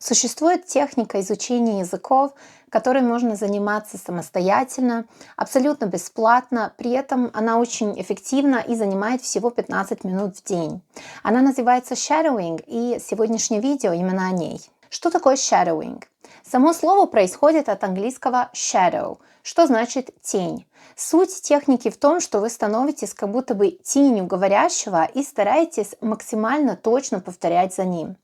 Существует техника изучения языков, которой можно заниматься самостоятельно, абсолютно бесплатно, при этом она очень эффективна и занимает всего 15 минут в день. Она называется shadowing, и сегодняшнее видео именно о ней. Что такое shadowing? Само слово происходит от английского shadow, что значит тень. Суть техники в том, что вы становитесь как будто бы тенью говорящего и стараетесь максимально точно повторять за ним.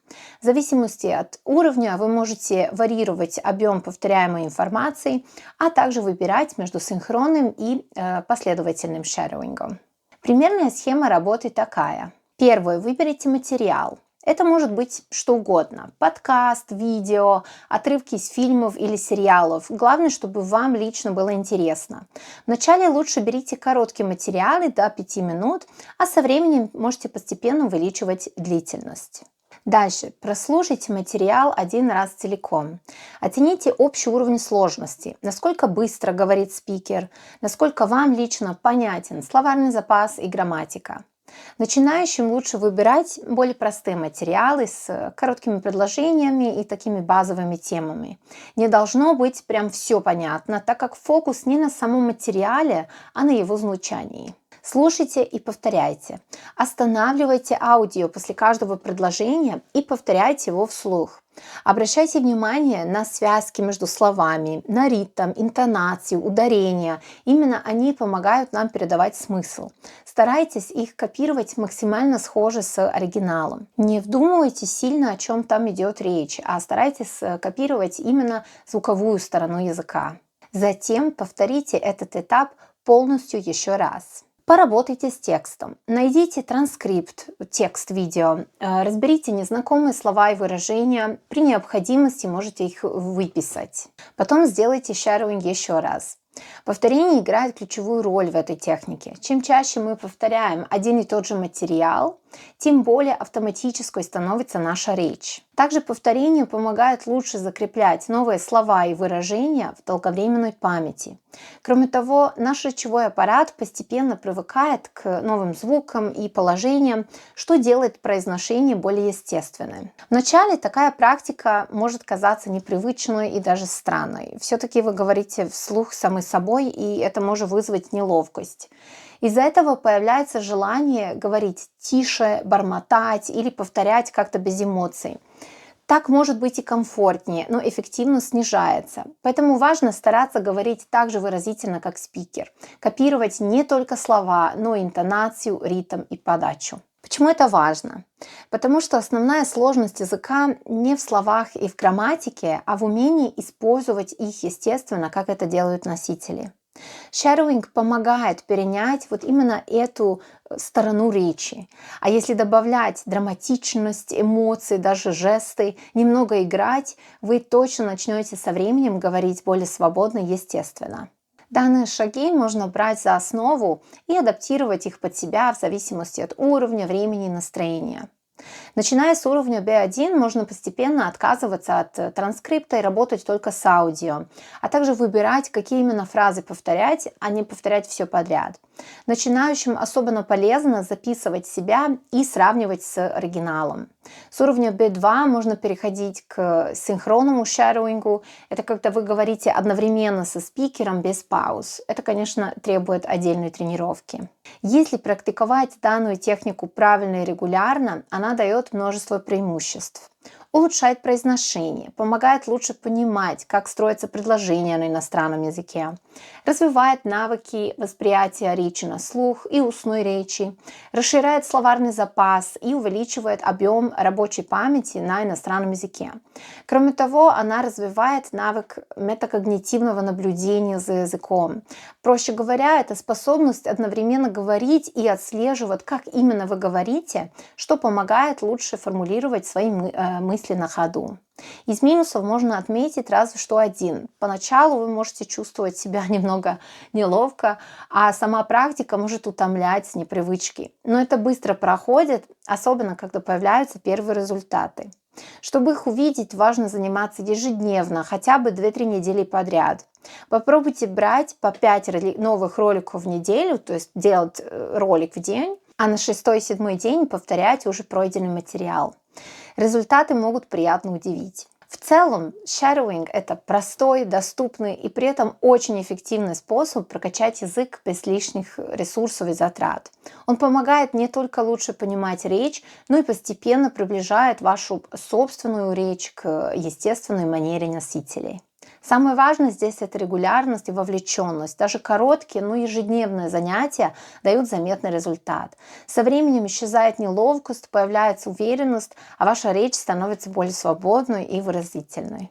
В зависимости от уровня вы можете варьировать объем повторяемой информации, а также выбирать между синхронным и последовательным шадоуингом. Примерная схема работы такая. Первое. Выберите материал. Это может быть что угодно. Подкаст, видео, отрывки из фильмов или сериалов. Главное, чтобы вам лично было интересно. Вначале лучше берите короткие материалы до 5 минут, а со временем можете постепенно увеличивать длительность. Дальше. Прослушайте материал один раз целиком. Оцените общий уровень сложности. Насколько быстро говорит спикер, насколько вам лично понятен словарный запас и грамматика. Начинающим лучше выбирать более простые материалы с короткими предложениями и такими базовыми темами. Не должно быть прям все понятно, так как фокус не на самом материале, а на его звучании. Слушайте и повторяйте. Останавливайте аудио после каждого предложения и повторяйте его вслух. Обращайте внимание на связки между словами, на ритм, интонацию, ударение. Именно они помогают нам передавать смысл. Старайтесь их копировать максимально схоже с оригиналом. Не вдумывайтесь сильно, о чем там идет речь, а старайтесь копировать именно звуковую сторону языка. Затем повторите этот этап полностью еще раз. Поработайте с текстом. Найдите транскрипт, текст видео. Разберите незнакомые слова и выражения. При необходимости можете их выписать. Потом сделайте shadowing еще раз. Повторение играет ключевую роль в этой технике. Чем чаще мы повторяем один и тот же материал, тем более автоматической становится наша речь. Также повторение помогает лучше закреплять новые слова и выражения в долговременной памяти. Кроме того, наш речевой аппарат постепенно привыкает к новым звукам и положениям, что делает произношение более естественным. Вначале такая практика может казаться непривычной и даже странной. Все-таки вы говорите вслух сами собой, и это может вызвать неловкость. Из-за этого появляется желание говорить тише, бормотать или повторять как-то без эмоций. Так может быть и комфортнее, но эффективность снижается. Поэтому важно стараться говорить так же выразительно, как спикер. Копировать не только слова, но и интонацию, ритм и подачу. Почему это важно? Потому что основная сложность языка не в словах и в грамматике, а в умении использовать их естественно, как это делают носители. Shadowing помогает перенять вот именно эту сторону речи. А если добавлять драматичность, эмоции, даже жесты, немного играть, вы точно начнете со временем говорить более свободно и естественно. Данные шаги можно брать за основу и адаптировать их под себя в зависимости от уровня, времени и настроения. Начиная с уровня B1 можно постепенно отказываться от транскрипта и работать только с аудио, а также выбирать, какие именно фразы повторять, а не повторять все подряд. Начинающим особенно полезно записывать себя и сравнивать с оригиналом. С уровня B2 можно переходить к синхронному шадоуингу. Это когда вы говорите одновременно со спикером без пауз. Это, конечно, требует отдельной тренировки. Если практиковать данную технику правильно и регулярно, она дает множество преимуществ. Улучшает произношение, помогает лучше понимать, как строятся предложения на иностранном языке, развивает навыки восприятия речи на слух и устной речи, расширяет словарный запас и увеличивает объем рабочей памяти на иностранном языке. Кроме того, она развивает навык метакогнитивного наблюдения за языком. Проще говоря, это способность одновременно говорить и отслеживать, как именно вы говорите, что помогает лучше формулировать свои мысли на ходу. Из минусов можно отметить разве что один. Поначалу вы можете чувствовать себя немного неловко, а сама практика может утомлять с непривычки. Но это быстро проходит, особенно когда появляются первые результаты. Чтобы их увидеть, важно заниматься ежедневно, хотя бы 2-3 недели подряд. Попробуйте брать по 5 новых роликов в неделю, то есть делать ролик в день, а на 6-7 день повторять уже пройденный материал. Результаты могут приятно удивить. В целом, shadowing — это простой, доступный и при этом очень эффективный способ прокачать язык без лишних ресурсов и затрат. Он помогает не только лучше понимать речь, но и постепенно приближает вашу собственную речь к естественной манере носителей. Самое важное здесь — это регулярность и вовлеченность. Даже короткие, но ежедневные занятия дают заметный результат. Со временем исчезает неловкость, появляется уверенность, а ваша речь становится более свободной и выразительной.